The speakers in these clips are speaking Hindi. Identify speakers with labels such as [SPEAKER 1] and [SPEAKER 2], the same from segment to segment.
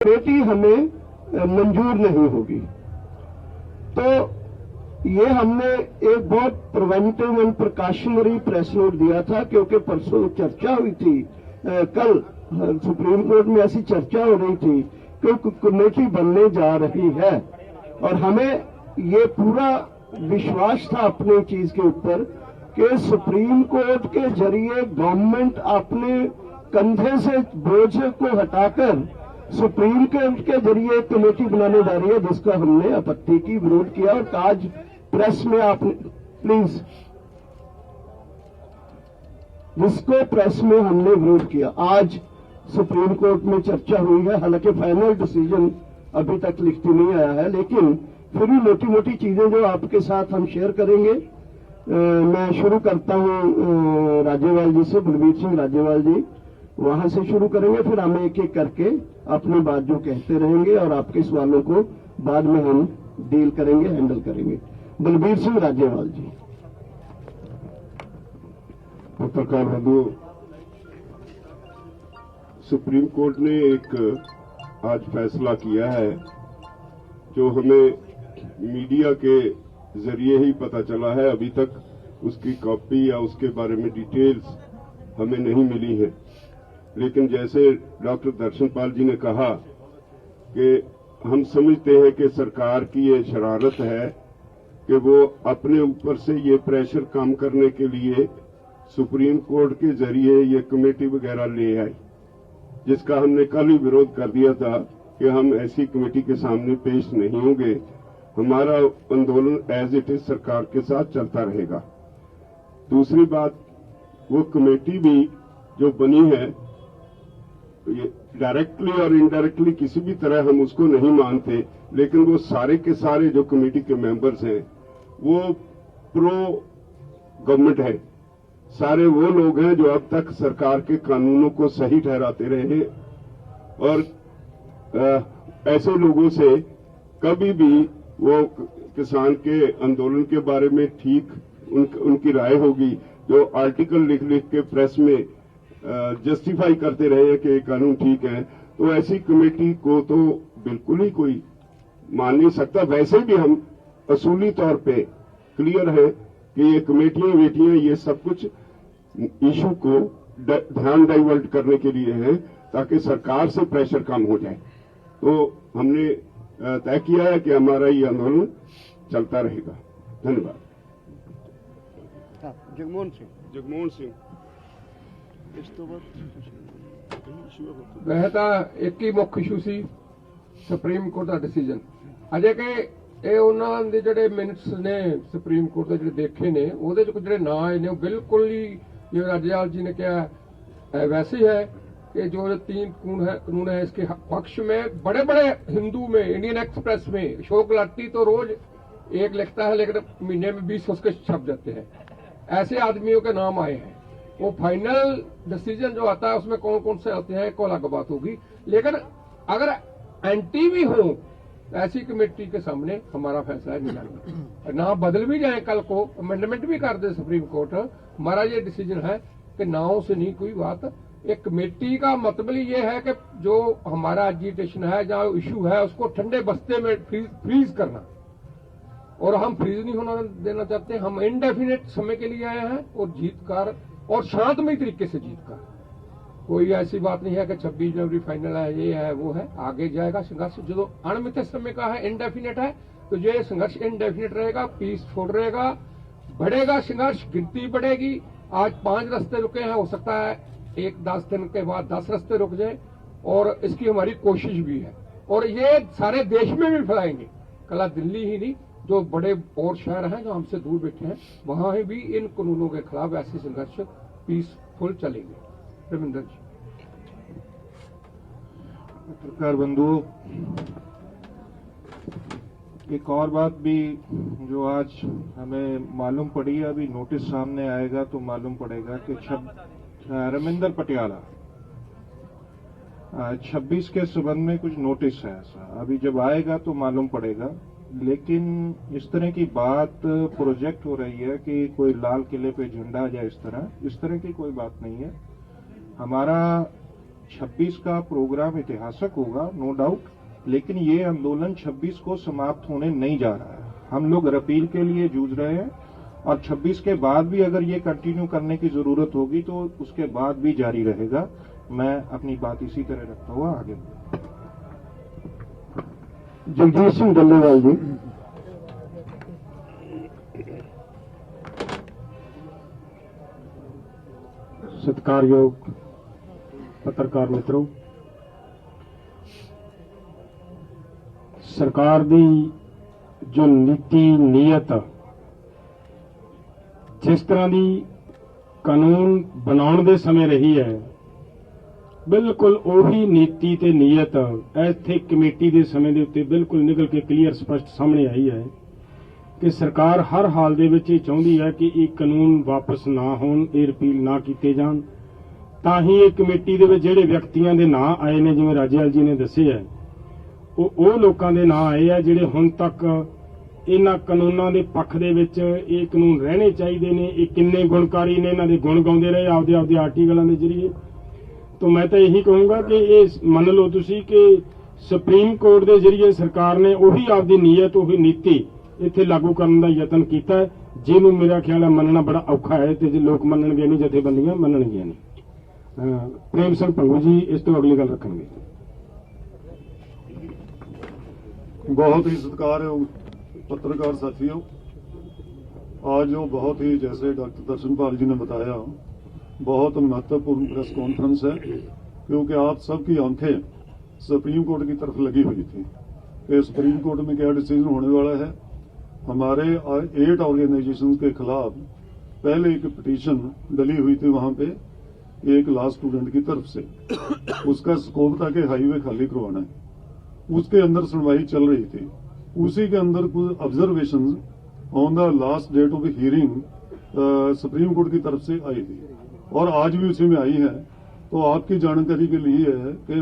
[SPEAKER 1] कमेटी हमें मंजूर नहीं होगी। तो ये हमने एक बहुत preventive and precautionary press note दिया था, क्योंकि परसों चर्चा हुई थी, कल सुप्रीम कोर्ट में ऐसी चर्चा हो रही थी कि कमेटी बनने जा रही है, और हमें ये पूरा विश्वास था अपनी चीज के ऊपर कि सुप्रीम कोर्ट के जरिए गवर्नमेंट अपने कंधे से बोझ को हटाकर सुप्रीम कोर्ट के जरिए एक कमेटी बनाने जा रही है, जिसका हमने आपत्ति की, विरोध किया। और आज प्रेस में आपने प्लीज, जिसको प्रेस में हमने विरोध किया, आज सुप्रीम कोर्ट में चर्चा हुई है। हालांकि फाइनल डिसीजन अभी तक लिखती नहीं आया है, लेकिन फिर भी मोटी मोटी चीजें जो आपके साथ हम शेयर करेंगे। मैं शुरू करता हूं राजेवाल जी से, बलबीर सिंह राजेवाल जी, वहां से शुरू करेंगे, फिर हम एक एक करके अपनी बात जो कहते रहेंगे और आपके सवालों को बाद में हम डील करेंगे, हैंडल करेंगे। बलबीर सिंह राजेवाल जी।
[SPEAKER 2] पत्रकार बंधु, सुप्रीम कोर्ट ने एक आज फैसला किया है जो हमें मीडिया के जरिए ही पता चला है। अभी तक उसकी कॉपी या उसके बारे में डिटेल्स हमें नहीं मिली है, लेकिन जैसे डॉक्टर दर्शनपाल जी ने कहा कि हम समझते हैं कि सरकार की ये शरारत है कि वो अपने ऊपर से ये प्रेशर कम करने के लिए सुप्रीम कोर्ट के जरिए ये कमेटी वगैरह ले आई, जिसका हमने कल ही विरोध कर दिया था कि हम ऐसी कमेटी के सामने पेश नहीं होंगे। हमारा आंदोलन एज इट इज सरकार के साथ चलता रहेगा। दूसरी बात, वो कमेटी भी जो बनी है, ये डायरेक्टली और इनडायरेक्टली किसी भी तरह हम उसको नहीं मानते, लेकिन वो सारे के सारे जो कमेटी के मेंबर्स हैं वो प्रो गवर्नमेंट है। सारे वो लोग हैं जो अब तक सरकार के कानूनों को सही ठहराते रहे हैं, और ऐसे लोगों से कभी भी वो किसान के आंदोलन के बारे में ठीक उनकी राय होगी, जो आर्टिकल लिख लिख के प्रेस में जस्टिफाई करते रहे हैं कि ये कानून ठीक है, तो ऐसी कमेटी को तो बिल्कुल ही कोई मान नहीं सकता। वैसे भी हम असूली तौर पे क्लियर है कि ये कमेटियां वेटियां ये सब कुछ इशू को ध्यान डाइवर्ट करने के लिए है, ताकि सरकार से प्रेशर कम हो जाए। तो हमने तय किया है कि हमारा ये आंदोलन चलता रहेगा। धन्यवाद।
[SPEAKER 1] जगमोहन सिंह।
[SPEAKER 3] वह ਤਾਂ ਇੱਕ ਹੀ ਮੁੱਖ ਇਸ਼ੂ ਸੀ ਸੁਪਰੀਮ ਕੋਰਟ ਦਾ ਡਿਸੀਜਨ। ਅਜੇ ਕਿ ਇਹ ਉਹਨਾਂ ਦੇ ਜਿਹੜੇ ਮਿੰਟਸ ਨੇ ਸੁਪਰੀਮ ਕੋਰਟ ਦੇ ਜਿਹੜੇ ਦੇਖੇ ਨੇ, ਉਹਦੇ ਚ ਜਿਹੜੇ ਨਾਂ ਆਏ ਨੇ ਉਹ ਬਿਲਕੁਲ ਹੀ ਜਿਵੇਂ राजेवाल जी ने कहा वैसे ही है कि जो 3 कानून है इसके पक्ष में बड़े बड़े हिंदू में, इंडियन एक्सप्रेस में अशोक लाटी तो रोज एक लिखता है, लेकिन महीने में 20 उसके छप जाते हैं। ऐसे आदमियों के नाम आए हैं। वो फाइनल डिसीजन जो आता है उसमें कौन कौन से आते हैं को अलग बात होगी, लेकिन अगर एंटी भी हो ऐसी कमेटी के सामने हमारा फैसला नहीं आएगा। ना बदल भी जाए, कल को अमेंडमेंट भी कर दे सुप्रीम कोर्ट, हमारा ये डिसीजन है कि नाव से नहीं कोई बात। एक कमेटी का मतलब ये है कि जो हमारा एजिटेशन है, जहां इशू है, उसको ठंडे बस्ते में फ्रीज करना, और हम फ्रीज नहीं होना देना चाहते। हम इनडेफिनेट समय के लिए आए हैं और जीतकर और शांतमय तरीके से जीतकर। कोई ऐसी बात नहीं है कि 26 जनवरी फाइनल है, ये है वो है, आगे जाएगा संघर्ष। जो अनियमित समय का है, इनडेफिनेट है, तो ये संघर्ष इनडेफिनेट रहेगा, पीसफुल रहेगा, बढ़ेगा संघर्ष, गिनती बढ़ेगी। आज 5 रास्ते रुके हैं, हो सकता है 10 दिन के बाद 10 रास्ते रुक जाए, और इसकी हमारी कोशिश भी है, और ये सारे देश में भी फैलाएंगे। कल दिल्ली ही नहीं, जो बड़े और शहर हैं जो हमसे दूर बैठे हैं, वहां भी इन कानूनों के खिलाफ ऐसे संघर्ष पीसफुल चलेंगे। रविंदर जी।
[SPEAKER 4] पत्रकार बंधुओं, एक और बात भी जो आज हमें मालूम पड़ी है, अभी नोटिस सामने आएगा तो मालूम पड़ेगा कि रविंदर पटियाला 26 के संबंध में कुछ नोटिस है ऐसा, अभी जब आएगा तो मालूम पड़ेगा। लेकिन इस तरह की बात प्रोजेक्ट हो रही है कि कोई लाल किले पे झंडा आ जाए, इस तरह की कोई बात नहीं है। हमारा 26 का प्रोग्राम ऐतिहासिक होगा, नो डाउट, लेकिन ये आंदोलन 26 को समाप्त होने नहीं जा रहा है। हम लोग रिपील के लिए जूझ रहे हैं और 26 के बाद भी अगर ये कंटिन्यू करने की जरूरत होगी तो उसके बाद भी जारी रहेगा। मैं अपनी बात इसी तरह रखता हुआ आगे
[SPEAKER 1] जगजीत सिंह डल्लेवाल जी।
[SPEAKER 5] सत्कारयोग पत्रकार मित्रों, सरकार दी जो नीति नीयत जिस तरह की कानून बनाने दे समय रही है, बिल्कुल उही नीति ते नीयत इत्थे कमेटी दे समय दे उत्ते बिल्कुल निकल के क्लीयर स्पष्ट सामने आई है कि सरकार हर हाल दे विच चाहुंदी है कि ये कानून वापस ना होण, ये रिपील ना कीते जाण। तां ही ये कमेटी दे विच जिहड़े व्यक्तियां दे नां आए ने, जिवें राजेवाल जी ने दस्से है, ਉਹ ਲੋਕਾਂ ਦੇ ਨਾਂ ਆਏ ਆ ਜਿਹੜੇ ਹੁਣ ਤੱਕ ਇਹਨਾਂ ਕਾਨੂੰਨਾਂ ਦੇ ਪੱਖ ਦੇ ਵਿੱਚ ਇਹ ਕਾਨੂੰਨ ਰਹਿਣੇ ਚਾਹੀਦੇ ਨੇ। ਇਹ ਕਿੰਨੇ ਗੁਣਕਾਰੀ ਨੇ, ਇਹਨਾਂ ਦੇ ਗੁਣ ਗਾਉਂਦੇ ਰਹੇ ਆਪਦੇ ਆਰਟੀਕਲਾਂ ਦੇ ਜ਼ਰੀਏ। तो मैं तो यही कहूँगा कि ये मन लो तुसी कि सुप्रीम कोर्ट के जरिए सरकार ने उही आपकी नीयत, उही नीति इत्थे लागू करने का यतन किया है, जिन्होंने मेरा ख्याल है मनना बड़ा औखा है, तो जो लोग मनणगे नहीं, जथेबंदियां मनणगियां नहीं। प्रेम सिंह भंगू जी इस तो अगली गल रखेंगे।
[SPEAKER 6] बहुत ही सत्कारयोग पत्रकार साथियों, आज जो बहुत ही, जैसे डॉक्टर दर्शनपाल जी ने बताया, बहुत महत्वपूर्ण प्रेस कॉन्फ्रेंस है, क्योंकि आप सबकी आंखें सुप्रीम कोर्ट की तरफ लगी हुई थी कि सुप्रीम कोर्ट में क्या डिसीजन होने वाला है। हमारे 8 ऑर्गेनाइजेशंस के खिलाफ पहले एक पिटीशन डली हुई थी वहां पे एक लॉ स्टूडेंट की तरफ से, उसका स्कोप था कि हाईवे खाली करवाना है, उसके अंदर सुनवाई चल रही थी। उसी के अंदर कुछ observations on the last date of hearing supreme court की तरफ से आई थी और आज भी उसी में आई है। तो आपकी जानकारी के लिए है कि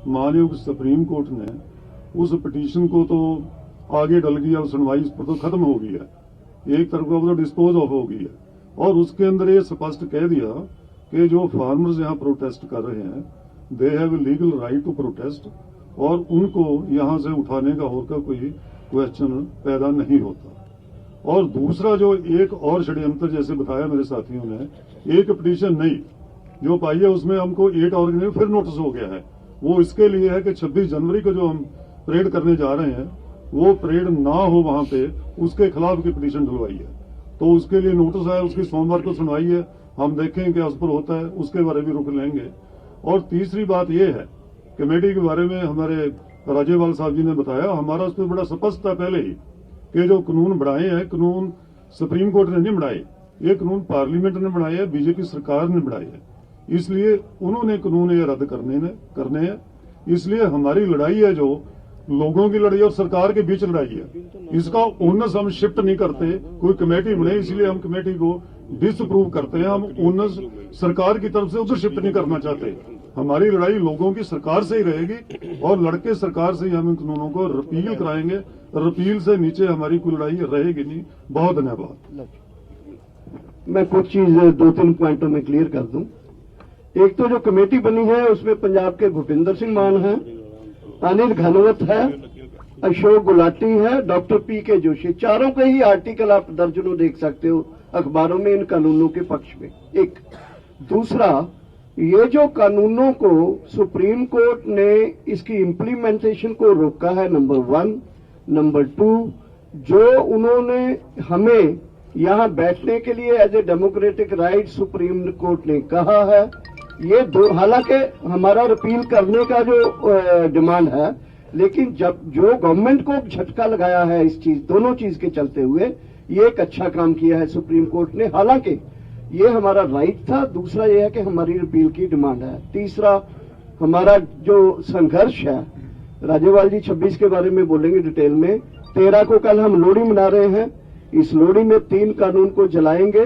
[SPEAKER 6] माननीय सुप्रीम कोर्ट ने उस पिटीशन को तो आगे डल गया और सुनवाई इस पर तो खत्म हो गई है, एक तरफ का तो डिस्पोज ऑफ हो गई है, और उसके अंदर ये स्पष्ट कह दिया कि जो फार्मर्स यहाँ प्रोटेस्ट कर रहे हैं, they have legal right to protest, और उनको यहाँ से उठाने का और का कोई क्वेश्चन पैदा नहीं होता। और दूसरा जो एक और षड्यंत्र, जैसे बताया मेरे साथियों ने, एक पिटीशन नहीं जो पाई है उसमें हमको 8 ऑर्गेनाइजेशन फिर नोटिस हो गया है। वो इसके लिए है कि 26 जनवरी को जो हम परेड करने जा रहे हैं वो परेड ना हो वहां पे, उसके खिलाफ की पिटीशन डलवाई है। तो उसके लिए नोटिस आया, उसकी सोमवार को सुनवाई है, हम देखें क्या उस पर होता है, उसके बारे में रुख लेंगे। और तीसरी बात यह है, कमेटी के बारे में हमारे राजेवाल साहब जी ने बताया, हमारा उस पर बड़ा स्पष्ट था पहले ही कि जो कानून बढ़ाए हैं, कानून सुप्रीम कोर्ट ने नहीं बढ़ाए, ये कानून पार्लियामेंट ने बढ़ाए हैं, बीजेपी सरकार ने बढ़ाए हैं, इसलिए उन्होंने कानून ये रद्द करने हैं। इसलिए हमारी लड़ाई है जो लोगों की लड़ाई और सरकार के बीच लड़ाई है, इसका ओनस हम शिफ्ट नहीं करते। कोई कमेटी बने इसलिए हम कमेटी को डिसअप्रूव करते हैं, हम ओनस सरकार की तरफ से उधर शिफ्ट नहीं करना चाहते। हमारी लड़ाई लोगों की सरकार से ही रहेगी और लड़के सरकार से ही हम इन कानूनों को रिपील कराएंगे। रिपील से नीचे हमारी कोई लड़ाई रहेगी नहीं। बहुत धन्यवाद।
[SPEAKER 1] मैं कुछ चीज 2-3 पॉइंटों में क्लियर कर दूं। एक तो जो कमेटी बनी है उसमें पंजाब के भूपिंदर सिंह मान है, अनिल घनवत है, अशोक गुलाटी है, डॉक्टर PK जोशी, चारों के ही आर्टिकल आप दर्जनों देख सकते हो अखबारों में इन कानूनों के पक्ष में। एक दूसरा, ये जो कानूनों को सुप्रीम कोर्ट ने इसकी इम्प्लीमेंटेशन को रोका है, नंबर 1। नंबर 2, जो उन्होंने हमें यहां बैठने के लिए as a democratic right supreme court ने कहा है, ये दो, हालांकि हमारा रिपील करने का जो डिमांड है, लेकिन जब जो गवर्नमेंट को झटका लगाया है इस चीज, दोनों चीज के चलते हुए, ये एक अच्छा काम किया है सुप्रीम कोर्ट ने, हालांकि ये हमारा राइट था। दूसरा ये है कि हमारी रिपील की डिमांड है। तीसरा, हमारा जो संघर्ष है, राजेवाल जी 26 के बारे में बोलेंगे डिटेल में। 13 को कल हम लोहड़ी मना रहे हैं, इस लोहड़ी में 3 कानून को जलाएंगे।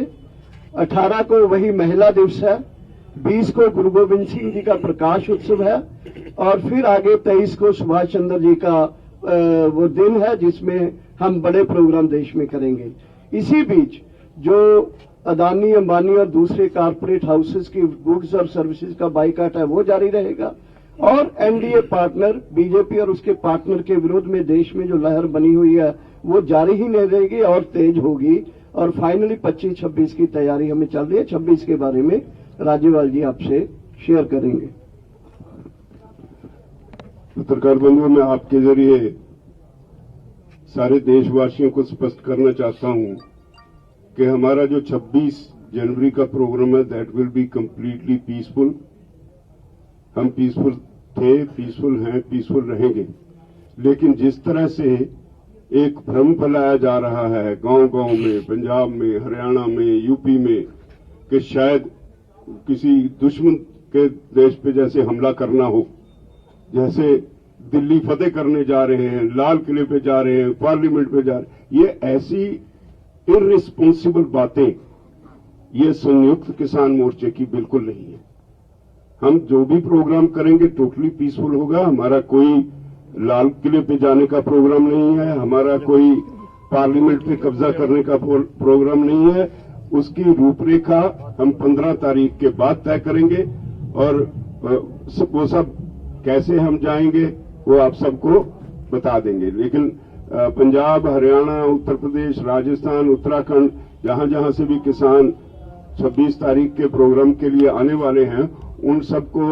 [SPEAKER 1] 18 को वही महिला दिवस है, 20 को गुरु गोविंद सिंह जी का प्रकाश उत्सव है, और फिर आगे 23 को सुभाष चंद्र जी का वो दिन है जिसमें हम बड़े प्रोग्राम देश में करेंगे। इसी बीच जो अदानी, अंबानी और दूसरे कारपोरेट हाउसेस की गुड्स और सर्विसेज का बाइकाट है वो जारी रहेगा, और एनडीए पार्टनर बीजेपी और उसके पार्टनर के विरोध में देश में जो लहर बनी हुई है वो जारी ही नहीं रहेगी और तेज होगी। और फाइनली 25-26 की तैयारी हमें चल रही है। 26 के बारे में राज्यपाल जी आपसे शेयर करेंगे।
[SPEAKER 2] पत्रकार बंधुओं, मैं आपके जरिए सारे देशवासियों को स्पष्ट करना चाहता हूं कि हमारा जो 26 जनवरी का प्रोग्राम है that will be completely peaceful. हम पीसफुल थे, पीसफुल हैं, पीसफुल रहेंगे। लेकिन जिस तरह से एक भ्रम फैलाया जा रहा है गांव-गांव में, पंजाब में, हरियाणा में, यूपी में, कि शायद किसी दुश्मन के देश पे जैसे हमला करना हो, जैसे दिल्ली फतेह करने जा रहे हैं, लाल किले पे जा रहे हैं, पार्लियामेंट पे जा रहे हैं, ये ऐसी इररिस्पॉन्सिबल बातें ये संयुक्त किसान मोर्चे की बिल्कुल नहीं है। हम जो भी प्रोग्राम करेंगे टोटली पीसफुल होगा। हमारा कोई लाल किले पे जाने का प्रोग्राम नहीं है, हमारा कोई पार्लियामेंट पे कब्जा करने का प्रोग्राम नहीं है। उसकी रूपरेखा हम 15 तारीख के बाद तय करेंगे, और वो सब कैसे हम जाएंगे वो आप सबको बता देंगे। लेकिन पंजाब, हरियाणा, उत्तर प्रदेश, राजस्थान, उत्तराखंड, जहां जहां से भी किसान 26 तारीख के प्रोग्राम के लिए आने वाले हैं, उन सबको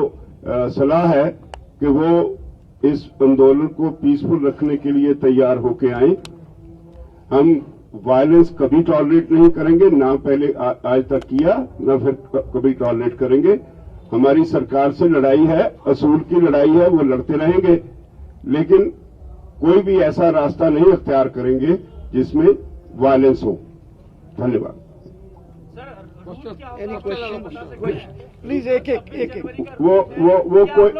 [SPEAKER 2] सलाह है कि वो इस आंदोलन को पीसफुल रखने के लिए तैयार होके आए। हम वायलेंस कभी टॉलरेट नहीं करेंगे, ना पहले आज तक किया, ना फिर कभी टॉलरेट करेंगे। हमारी सरकार से लड़ाई है, असूल की लड़ाई है, वो लड़ते रहेंगे, लेकिन कोई भी ऐसा रास्ता नहीं अख्तियार करेंगे जिसमें वायलेंस हो। धन्यवाद।
[SPEAKER 1] Any question please? एक
[SPEAKER 2] वो कोई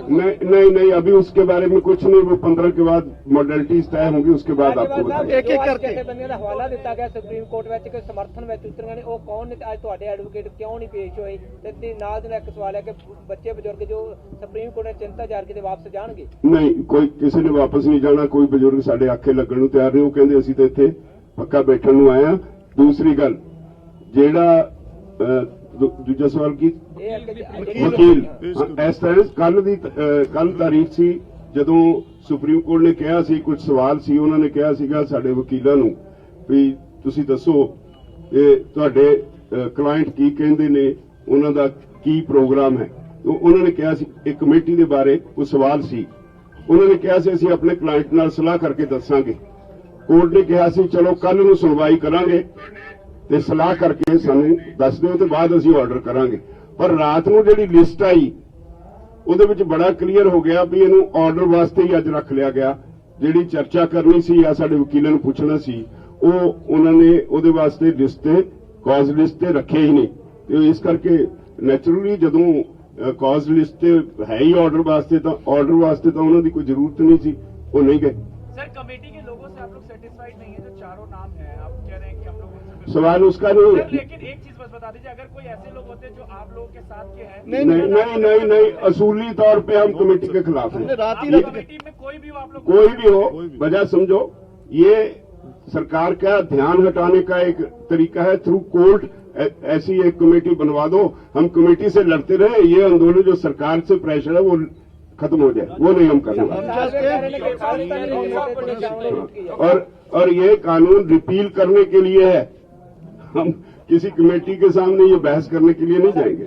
[SPEAKER 2] नहीं, अभी उसके बारे में कुछ नहीं। वो 15 के बाद मॉडलिटीज तय होंगी, उसके बाद आपको बताएंगे।
[SPEAKER 1] एक करके
[SPEAKER 7] ਜਥੇਬੰਦੀਆਂ ਦਾ ਹਵਾਲਾ ਦਿੱਤਾ ਗਿਆ ਸੁਪਰੀਮ ਕੋਰਟ ਵਿੱਚ ਕਿ ਸਮਰਥਨ ਵਿੱਚ ਉਤਰੀਆਂ ਨੇ, ਉਹ ਕੌਣ ਨੇ? ਅੱਜ ਤੁਹਾਡੇ ਐਡਵੋਕੇਟ ਕਿਉਂ ਨਹੀਂ ਪੇਸ਼ ਹੋਏ? ਤੇ ਨਾਲ ਦੇ ਨਾਲ ਇੱਕ ਸਵਾਲ ਹੈ ਕਿ ਬੱਚੇ ਬਜ਼ੁਰਗ ਜੋ ਸੁਪਰੀਮ ਕੋਰਟ ਨੇ ਚਿੰਤਾ ਜ਼ਾਹਰ ਕੀਤੀ ਵਾਪਸ ਜਾਣਗੇ?
[SPEAKER 2] नहीं, कोई किसी ने वापस नहीं जाना। कोई बजुर्ग साडे आखे लगन नूं तैयार नहीं। वो कहंदे असीं ते इत्थे पक्का बैठण नूं आए हां। दूसरी गल, ਜਿਹੜਾ ਦੂਜਾ ਸਵਾਲ ਕੀ? ਵਕੀਲ ਇਸ ਤਰ੍ਹਾਂ ਕੱਲ ਤਾਰੀਖ ਸੀ ਜਦੋਂ ਸੁਪਰੀਮ ਕੋਰਟ ਨੇ ਕਿਹਾ ਸੀ, ਕੁਝ ਸਵਾਲ ਸੀ, ਉਹਨਾਂ ਨੇ ਕਿਹਾ ਸੀਗਾ ਸਾਡੇ ਵਕੀਲਾਂ ਨੂੰ ਵੀ ਤੁਸੀਂ ਦੱਸੋ ਇਹ ਤੁਹਾਡੇ ਕਲਾਇੰਟ ਕੀ ਕਹਿੰਦੇ ਨੇ, ਉਹਨਾਂ ਦਾ ਕੀ ਪ੍ਰੋਗਰਾਮ ਹੈ। ਉਹਨਾਂ ਨੇ ਕਿਹਾ ਸੀ ਇੱਕ ਕਮੇਟੀ ਦੇ ਬਾਰੇ ਕੋਈ ਸਵਾਲ ਸੀ, ਉਹਨਾਂ ਨੇ ਕਿਹਾ ਸੀ ਅਸੀਂ ਆਪਣੇ ਕਲਾਇੰਟ ਨਾਲ ਸਲਾਹ ਕਰਕੇ ਦੱਸਾਂਗੇ। ਕੋਰਟ ਨੇ ਕਿਹਾ ਸੀ ਚਲੋ ਕੱਲ ਨੂੰ ਸੁਣਵਾਈ ਕਰਾਂਗੇ ਤੇ ਸਲਾਹ ਕਰਕੇ ਸਾਨੂੰ ਦੱਸ ਦਿਓ ਤੇ ਬਾਅਦ ਅਸੀਂ ਆਰਡਰ ਕਰਾਂਗੇ। ਪਰ ਰਾਤ ਨੂੰ ਜਿਹੜੀ ਲਿਸਟ ਆਈ ਉਹਦੇ ਵਿੱਚ ਬੜਾ ਕਲੀਅਰ ਹੋ ਗਿਆ ਵੀ ਇਹਨੂੰ ਆਰਡਰ ਵਾਸਤੇ ਹੀ ਅੱਜ ਰੱਖ ਲਿਆ ਗਿਆ। ਜਿਹੜੀ ਚਰਚਾ ਕਰਨੀ ਸੀ ਜਾਂ ਸਾਡੇ ਵਕੀਲਾਂ ਨੂੰ ਪੁੱਛਣਾ ਸੀ ਉਹ ਉਹਨਾਂ ਨੇ ਉਹਦੇ ਵਾਸਤੇ ਲਿਸਟ ਤੇ ਕਾਜ਼ ਲਿਸਟ ਤੇ ਰੱਖੇ ਹੀ ਨਹੀਂ। ਤੇ ਇਸ ਕਰਕੇ ਨੈਚੁਰਲੀ ਜਦੋਂ ਕਾਜ਼ ਲਿਸਟ ਤੇ ਹੈ ਹੀ ਆਰਡਰ ਵਾਸਤੇ ਤਾਂ ਉਹਨਾਂ ਦੀ ਕੋਈ ਜ਼ਰੂਰਤ नहीं ਸੀ, वो नहीं गए।
[SPEAKER 8] सर, कमेटी के लोगों से आप लोग सेटिस्फाइड नहीं है? जो चारों नाम है आप कह रहे हैं कि हम लोग उनसे
[SPEAKER 2] सवाल उसका नहीं है।
[SPEAKER 8] लेकिन एक चीज बस बता दीजिए, अगर कोई ऐसे लोग होते जो आप लोगों के साथ के हैं?
[SPEAKER 2] नहीं, असूली तौर पे हम कमेटी के खिलाफ हैं।
[SPEAKER 8] कमेटी में कोई भी हो, आप लोग
[SPEAKER 2] कोई भी हो, वजह समझो ये सरकार का ध्यान हटाने का एक तरीका है। थ्रू कोर्ट ऐसी एक कमेटी बनवा दो, हम कमेटी से लड़ते रहे, ये आंदोलन जो सरकार से प्रेशर है वो खत्म हो जाए, वो नहीं हम करने वाले। और ये कानून रिपील करने के लिए है, हम किसी कमेटी के सामने ये बहस करने के लिए नहीं जाएंगे।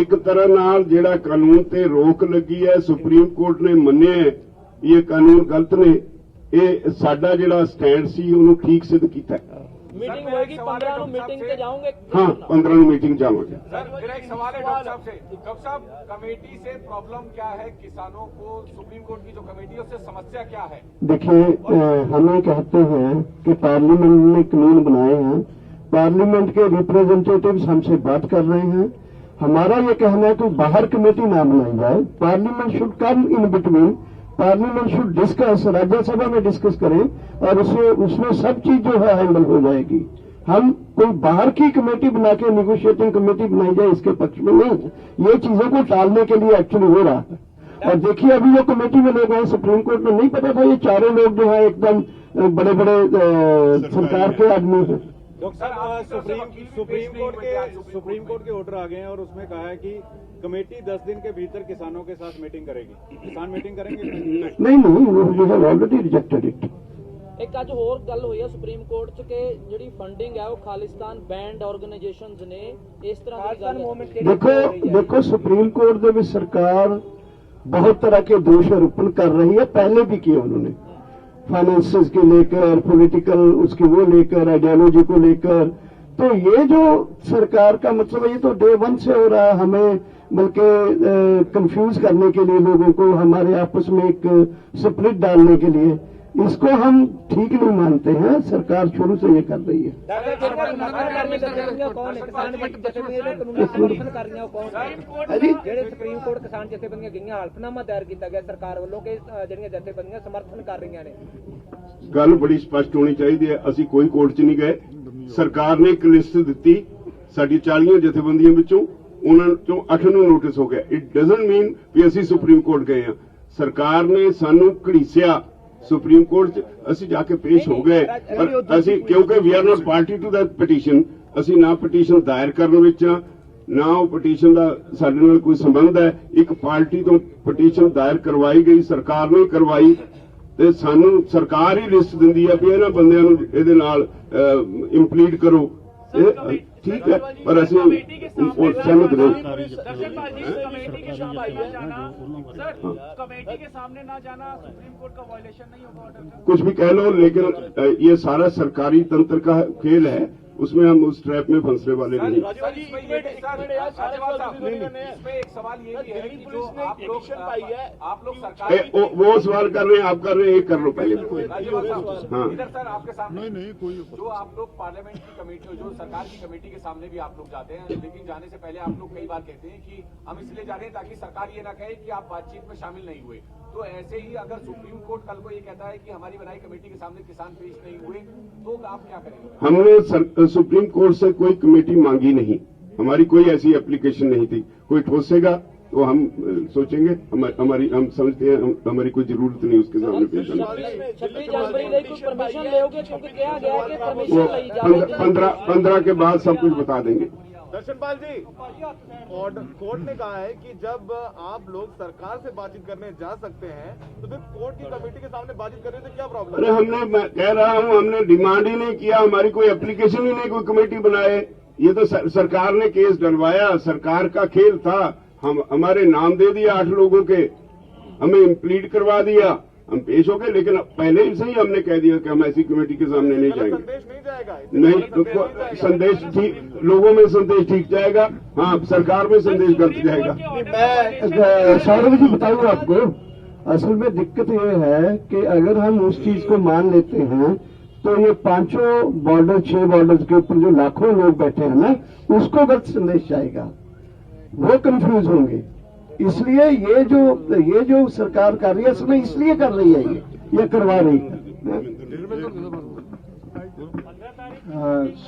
[SPEAKER 2] एक तरह नाल जेड़ा कानून ते रोक लगी है, सुप्रीम कोर्ट ने मन्ने ये कानून गलत ने, ये साडा जेड़ा स्टैंड सी उन्होंने ठीक सिद्ध किया है।
[SPEAKER 7] मीटिंग होगी 15 ਨੂੰ मीटिंग ਤੇ ਜਾਓਗੇ?
[SPEAKER 2] हाँ, 15 ਨੂੰ मीटिंग जाओगे।
[SPEAKER 8] सर, मेरा एक सवाल है डॉक्टर साहब से। डॉक्टर साहब, कमेटी से प्रॉब्लम क्या है? किसानों को सुप्रीम कोर्ट की जो कमेटी है उससे समस्या क्या है?
[SPEAKER 1] देखिए, हम ये कहते हैं कि पार्लियामेंट ने कानून बनाए हैं, पार्लियामेंट के रिप्रेजेंटेटिव्स हमसे बात कर रहे हैं। हमारा ये कहना है कि बाहर कमेटी ना बनाई जाए, parliament should come in between, parliament should discuss, Rajya Sabha में डिस्कस करें और उसमें सब चीज जो है हैंडल हो जाएगी। हम कोई बाहर की कमेटी बना के निगोशिएटिंग कमेटी बनाई जाए इसके पक्ष में नहीं है। ये चीजों को टालने के लिए एक्चुअली हो रहा है। और देखिए अभी जो कमेटी में लोग हैं, सुप्रीम कोर्ट में नहीं पता था ये चारों लोग जो है एकदम बड़े बड़े सरकार के आदमी हैं।
[SPEAKER 9] डॉक्टर साहब, सुप्रीम कोर्ट के ऑर्डर आ गए हैं और उसमें कहा है कि कमेटी 10 दिन के भीतर किसानों के साथ मीटिंग करेगी। किसान मीटिंग करेंगे?
[SPEAKER 1] नहीं, we have already rejected it.
[SPEAKER 10] एक अज होर गल हुई है सुप्रीम कोर्ट च कि जिहड़ी फंडिंग है वो खालिस्तान बैंड ऑर्गेनाइजेशंस ने इस तरह की गल
[SPEAKER 1] देखो सुप्रीम कोर्ट दे विच सरकार बहुत तरह के दोष आरोपण कर रही है, पहले भी किए उन्होंने, फाइनेंसेस के लेकर, पॉलिटिकल उसके वो लेकर, आइडियोलॉजी को लेकर। तो ये जो सरकार का मतलब है, ये तो डे 1 से हो रहा है, हमें बल्कि कंफ्यूज करने के लिए, लोगों को हमारे आपस में एक स्प्लिट डालने के लिए। इसको हम ठीक नहीं मानते हैं, सरकार शुरू से ये कर रही है।
[SPEAKER 7] सुप्रीम कोर्ट किसान जथेबंदियां गईਆਂ ਹਲਫਨਾਮਾ ਤਿਆਰ ਕੀਤਾ ਗਿਆ ਸਰਕਾਰ ਵੱਲੋਂ ਕਿ ਜਿਹੜੀਆਂ ਜਥੇਬੰਦੀਆਂ ਸਮਰਥਨ ਕਰ ਰਹੀਆਂ ਨੇ।
[SPEAKER 2] ਗੱਲ ਬੜੀ ਸਪਸ਼ਟ ਹੋਣੀ ਚਾਹੀਦੀ ਹੈ। ਅਸੀਂ ਕੋਈ ਕੋਰਟ 'ਚ ਨਹੀਂ ਗਏ। ਸਰਕਾਰ ਨੇ ਇੱਕ ਲਿਸਟ ਦਿੱਤੀ ਸਾਡੀ 40 ਜਥੇਬੰਦੀਆਂ ਵਿੱਚੋਂ, ਉਹਨਾਂ ਚੋਂ 8 ਨੂੰ ਨੋਟਿਸ ਹੋ ਗਿਆ। ਇਟ ਡਜ਼ਨਟ ਮੀਨ ਵੀ ਅਸੀਂ ਸੁਪਰੀਮ ਕੋਰਟ ਗਏ ਹਾਂ। ਸਰਕਾਰ ਨੇ ਸਾਨੂੰ ਘੜੀਸਿਆ ਸੁਪਰੀਮ ਕੋਰਟ 'ਚ, ਅਸੀਂ ਜਾ ਕੇ ਪੇਸ਼ ਹੋ ਗਏ, ਪਰ ਅਸੀਂ ਕਿਉਂਕਿ we are not party to that petition, ਅਸੀਂ ਨਾ ਪਟੀਸ਼ਨ ਦਾਇਰ ਕਰਨ ਵਿੱਚ ਆ, ਨਾ ਉਹ ਪਟੀਸ਼ਨ ਦਾ ਸਾਡੇ ਨਾਲ ਕੋਈ ਸੰਬੰਧ ਹੈ। ਇੱਕ ਪਾਰਟੀ ਤੋਂ ਪਟੀਸ਼ਨ ਦਾਇਰ ਕਰਵਾਈ ਗਈ, ਸਰਕਾਰ ਨੇ ਕਰਵਾਈ, ਤੇ ਸਾਨੂੰ ਸਰਕਾਰ ਹੀ ਲਿਸਟ ਦਿੰਦੀ ਹੈ ਵੀ ਇਹਨਾਂ ਬੰਦਿਆਂ ਨੂੰ ਇਹਦੇ ਨਾਲ ਇੰਪਲੀਡ ਕਰੋ। ठीक है, पर ऐसे सहमत नहीं।
[SPEAKER 8] कमेटी के सामने ना जाना सुप्रीम कोर्ट का वायलेशन नहीं होगा ऑर्डर का?
[SPEAKER 2] कुछ भी कह लो, लेकिन ये सारा सरकारी तंत्र का खेल है, उसमें हम उस ट्रैप में फंसने वाले नहीं।
[SPEAKER 8] इसमें एक सवाल ये भी है कि जो आप लोग सरकार
[SPEAKER 2] वो सवाल कर रहे हैं, आप कर रहे हैं, एक कर लो पहले।
[SPEAKER 8] हाँ, इधर सर आपके सामने नहीं कोई जो आप लोग पार्लियामेंट की कमेटी, जो सरकार की कमेटी के सामने भी आप लोग जाते हैं, लेकिन जाने से पहले आप लोग कई बार कहते हैं कि हम इसलिए जा रहे हैं ताकि सरकार ये ना कहे कि आप बातचीत में शामिल नहीं हुए। तो ऐसे ही अगर सुप्रीम कोर्ट कल को ये कहता है कि हमारी बनाई कमेटी के सामने किसान पेश नहीं हुए, तो आप क्या करेंगे?
[SPEAKER 2] हमने सुप्रीम कोर्ट से कोई कमेटी मांगी नहीं, हमारी कोई ऐसी एप्लीकेशन नहीं थी। कोई ठोसेगा तो हम सोचेंगे, हमारी हम समझते हैं हमारी कोई जरूरत नहीं उसके सामने पेश होने।
[SPEAKER 10] 26 जनवरी को परमिशन लेओगे क्योंकि कहा गया कि परमिशन ली जाएगी।
[SPEAKER 2] 15 के बाद सब कुछ बता देंगे।
[SPEAKER 9] दर्शनपाल जी, कोर्ट ने कहा है कि जब आप लोग सरकार से बातचीत करने जा सकते हैं तो फिर कोर्ट की कमेटी के सामने बातचीत करने से क्या प्रॉब्लम?
[SPEAKER 2] अरे मैं कह रहा हूँ, हमने डिमांड ही नहीं किया, हमारी कोई एप्लीकेशन ही नहीं, कोई कमेटी बनाए। ये तो सरकार ने केस डलवाया, सरकार का खेल था। हम हमारे नाम दे दिया 8 लोगों के, हमें इम्प्लीड करवा दिया, हम पेश हो गए, लेकिन पहले ही से ही हमने कह दिया कि हम ऐसी कमेटी के सामने नहीं जाएंगे।
[SPEAKER 9] संदेश नहीं जाएगा?
[SPEAKER 2] नहीं, तो संदेश ठीक, लोगों में संदेश ठीक जाएगा, हाँ सरकार में संदेश गलत जाएगा।
[SPEAKER 1] मैं सौरभ जी बताऊंगा आपको, असल में दिक्कत ये है कि अगर हम उस चीज को मान लेते हैं तो ये 5 बॉर्डर 6 बॉर्डर के ऊपर जो लाखों लोग बैठे हैं ना, उसको गलत संदेश जाएगा, वो कंफ्यूज होंगे। इसलिए ये जो सरकार कर रही है, इसमें इसलिए कर रही है, ये करवा रही है।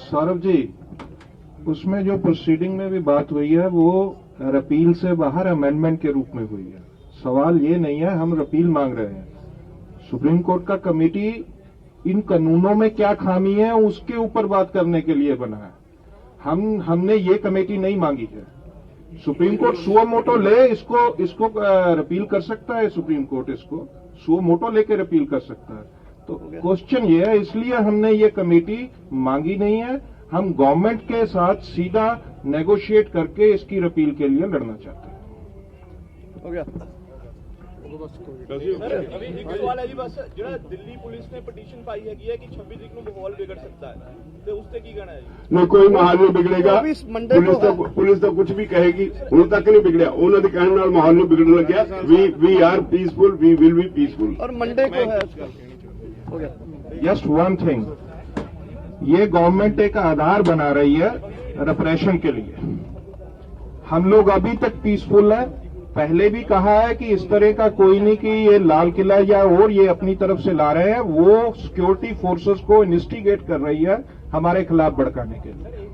[SPEAKER 4] सौरभ जी, उसमें जो प्रोसीडिंग में भी बात हुई है वो रिपील से बाहर अमेंडमेंट के रूप में हुई है। सवाल ये नहीं है हम रिपील मांग रहे हैं। सुप्रीम कोर्ट का कमेटी इन कानूनों में क्या खामी है उसके ऊपर बात करने के लिए बना है। हमने ये कमेटी नहीं मांगी है। सुप्रीम कोर्ट सुओ मोटो ले इसको रिपील कर सकता है, सुप्रीम कोर्ट इसको सुओ मोटो लेके रिपील कर सकता है। तो क्वेश्चन ये है, इसलिए हमने ये कमेटी मांगी नहीं है। हम गवर्नमेंट के साथ सीधा नेगोशिएट करके इसकी रिपील के लिए लड़ना चाहते हैं।
[SPEAKER 9] हो गया। अभी एक सवाल है जी, बस जो दिल्ली पुलिस ने पटीशन पाई है कि 26 तरीक को माहौल बिगड़ सकता है, तो उससे की कहना है?
[SPEAKER 2] नहीं, कोई माहौल नहीं बिगड़ेगा। पुलिस तो कुछ भी कहेगी, उन तक नहीं बिगड़िया, उन्होंने कहने नाल माहौल नहीं बिगड़ने लग गया। We are peaceful, we will be peaceful.
[SPEAKER 9] और मंडे को है हो गया।
[SPEAKER 4] जस्ट वन थिंग, ये गवर्नमेंट एक आधार बना रही है रिप्रेशन के लिए। हम लोग अभी तक पीसफुल है। पहले भी कहा है कि इस तरह का कोई नहीं कि ये लाल किला या और ये अपनी तरफ से ला रहे हैं, वो सिक्योरिटी फोर्सेस को इन्वेस्टिगेट कर रही है हमारे खिलाफ भड़काने के लिए।